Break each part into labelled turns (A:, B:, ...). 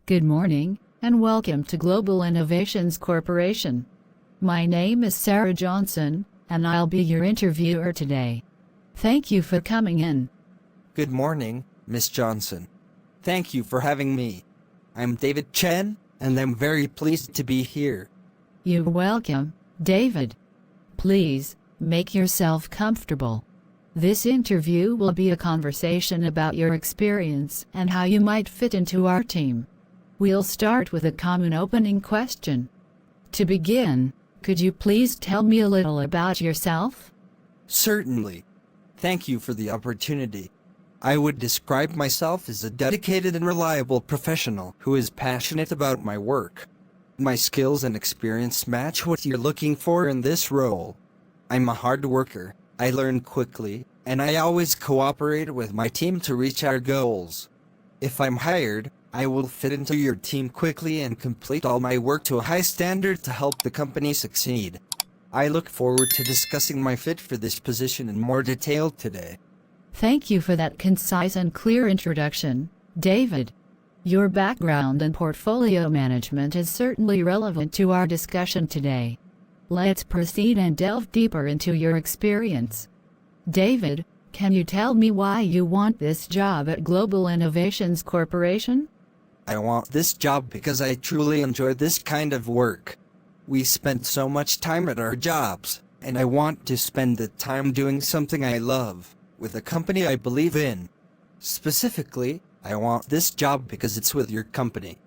A: Good morning, and welcome to Global Innovations Corporation. My name is Sarah Johnson, and I'll be your interviewer today. Thank you for coming in.
B: Good morning, Miss Johnson. Thank you for having me. I'm David Chen, and I'm very pleased to be here.
A: You're welcome, David. Please, make yourself comfortable. This interview will be a conversation about your experience and how you might fit into our team. We'll start with a common opening question. To begin, could you please tell me a little about yourself?
B: Certainly. Thank you for the opportunity. I would describe myself as a dedicated and reliable professional who is passionate about my work. My skills and experience match what you're looking for in this role. I'm a hard worker, I learn quickly, and I always cooperate with my team to reach our goals. If I'm hired, I will fit into your team quickly and complete all my work to a high standard to help the company succeed. I look forward to discussing my fit for this position in more detail today.
A: Thank you for that concise and clear introduction, David. Your background in portfolio management is certainly relevant to our discussion today. Let's proceed and delve deeper into your experience. David, can you tell me why you want this job at Global Innovations Corporation?
B: I want this job because I truly enjoy this kind of work. We spend so much time at our jobs, and I want to spend the time doing something I love, with a company I believe in. Specifically, I want this job because it's with your company.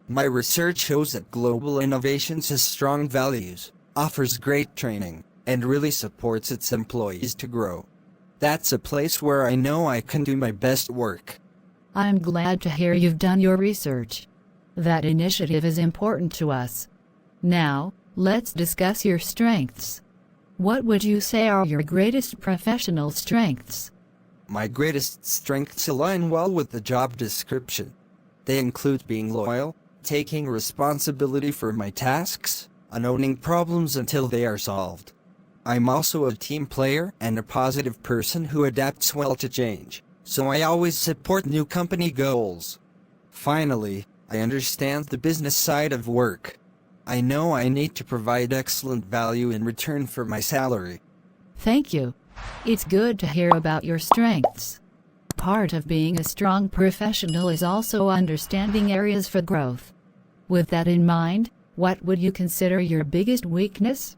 B: My research shows that Global Innovations has strong values, offers great training, and really supports its employees to grow. That's a place where I know I can do my best work.
A: I'm glad to hear you've done your research. That initiative is important to us. Now, let's discuss your strengths. What would you say are your greatest professional strengths?
B: My greatest strengths align well with the job description. They include being loyal, taking responsibility for my tasks, and owning problems until they are solved. I'm also a team player and a positive person who adapts well to change, so I always support new company goals. Finally, I understand the business side of work. I know I need to provide excellent value in return for my salary.
A: Thank you. It's good to hear about your strengths. Part of being a strong professional is also understanding areas for growth. With that in mind, what would you consider your biggest weakness?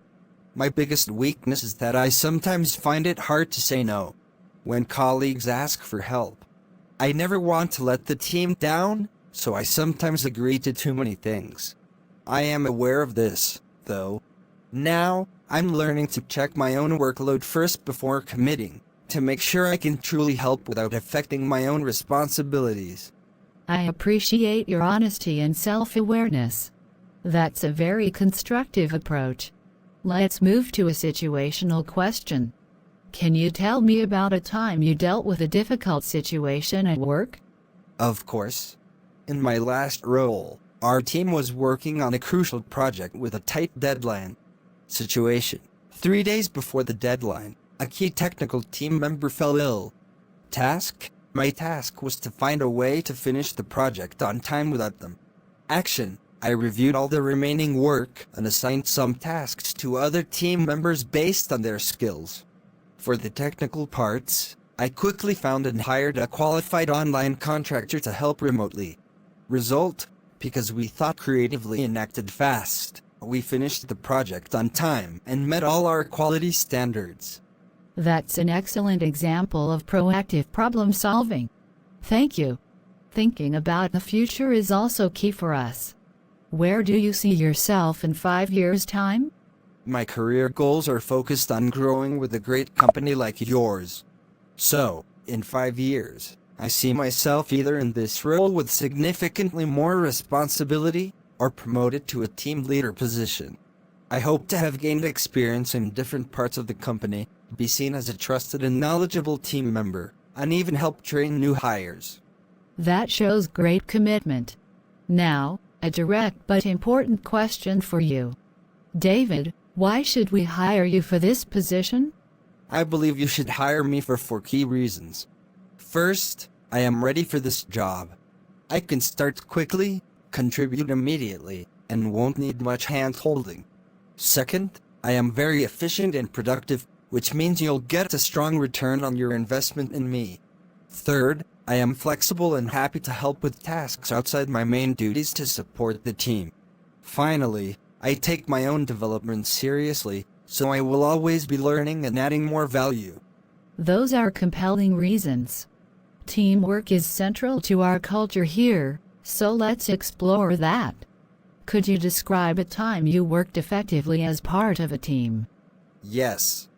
B: My biggest weakness is that I sometimes find it hard to say no when colleagues ask for help. I never want to let the team down, so I sometimes agree to too many things. I am aware of this, though. Now, I'm learning to check my own workload first before committing, to make sure I can truly help without affecting my own responsibilities.
A: I appreciate your honesty and self-awareness. That's a very constructive approach. Let's move to a situational question. Can you tell me about a time you dealt with a difficult situation at work?
B: Of course. In my last role, our team was working on a crucial project with a tight deadline. Situation: 3 days before the deadline, a key technical team member fell ill. Task: my task was to find a way to finish the project on time without them. Action: I reviewed all the remaining work and assigned some tasks to other team members based on their skills. For the technical parts, I quickly found and hired a qualified online contractor to help remotely. Result: because we thought creatively and acted fast, we finished the project on time and met all our quality standards.
A: That's an excellent example of proactive problem solving. Thank you. Thinking about the future is also key for us. Where do you see yourself in 5 years' time?
B: My career goals are focused on growing with a great company like yours. So, in 5 years, I see myself either in this role with significantly more responsibility or promoted to a team leader position. I hope to have gained experience in different parts of the company, be seen as a trusted and knowledgeable team member, and even help train new hires.
A: That shows great commitment. Now, a direct but important question for you. David, why should we hire you for this position?
B: I believe you should hire me for 4 key reasons. First, I am ready for this job. I can start quickly, contribute immediately, and won't need much hand-holding. Second, I am very efficient and productive, which means you'll get a strong return on your investment in me. Third, I am flexible and happy to help with tasks outside my main duties to support the team. Finally, I take my own development seriously, so I will always be learning and adding more value.
A: Those are compelling reasons. Teamwork is central to our culture here, so let's explore that. Could you describe a time you worked effectively as part of a team?
B: Yes.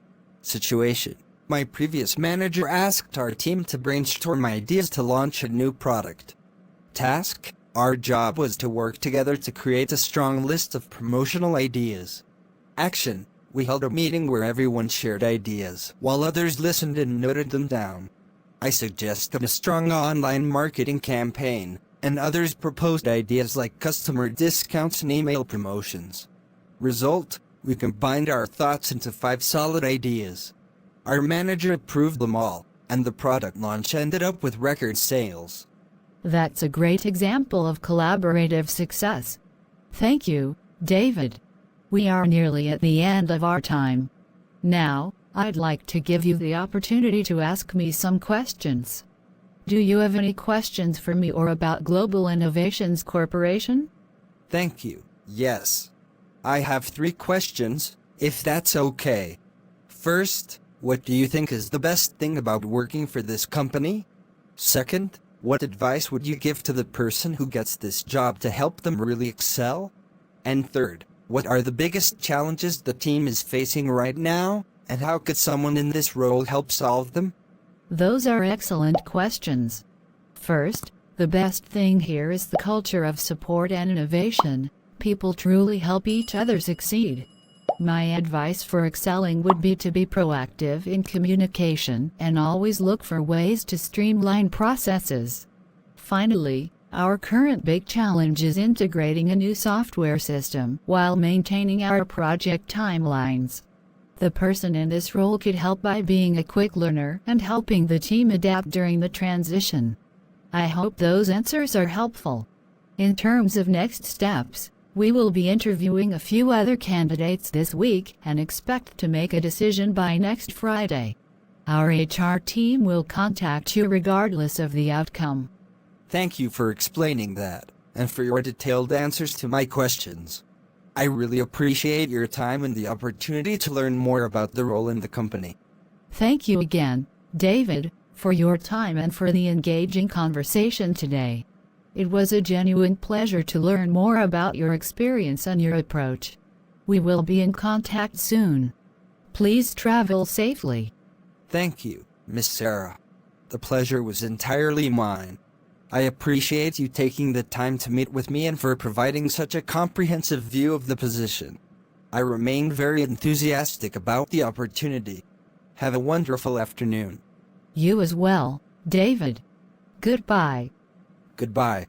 B: Situation. My previous manager asked our team to brainstorm ideas to launch a new product. Task. Our job was to work together to create a strong list of promotional ideas. Action. We held a meeting where everyone shared ideas, while others listened and noted them down. I suggested a strong online marketing campaign, and others proposed ideas like customer discounts and email promotions. Result, we combined our thoughts into 5 solid ideas. Our manager approved them all, and the product launch ended up with record sales.
A: That's a great example of collaborative success. Thank you, David. We are nearly at the end of our time. Now, I'd like to give you the opportunity to ask me some questions. Do you have any questions for me or about Global Innovations Corporation?
B: Thank you. Yes. I have 3 questions, if that's okay. First, what do you think is the best thing about working for this company? Second, what advice would you give to the person who gets this job to help them really excel? And third, what are the biggest challenges the team is facing right now, and how could someone in this role help solve them?
A: Those are excellent questions. First, the best thing here is the culture of support and innovation. People truly help each other succeed. My advice for excelling would be to be proactive in communication and always look for ways to streamline processes. Finally, our current big challenge is integrating a new software system while maintaining our project timelines. The person in this role could help by being a quick learner and helping the team adapt during the transition. I hope those answers are helpful. In terms of next steps, we will be interviewing a few other candidates this week and expect to make a decision by next Friday. Our HR team will contact you regardless of the outcome.
B: Thank you for explaining that, and for your detailed answers to my questions. I really appreciate your time and the opportunity to learn more about the role in the company.
A: Thank you again, David, for your time and for the engaging conversation today. It was a genuine pleasure to learn more about your experience and your approach. We will be in contact soon. Please travel safely.
B: Thank you, Miss Sarah. The pleasure was entirely mine. I appreciate you taking the time to meet with me and for providing such a comprehensive view of the position. I remain very enthusiastic about the opportunity. Have a wonderful afternoon.
A: You as well, David. Goodbye.
B: Goodbye.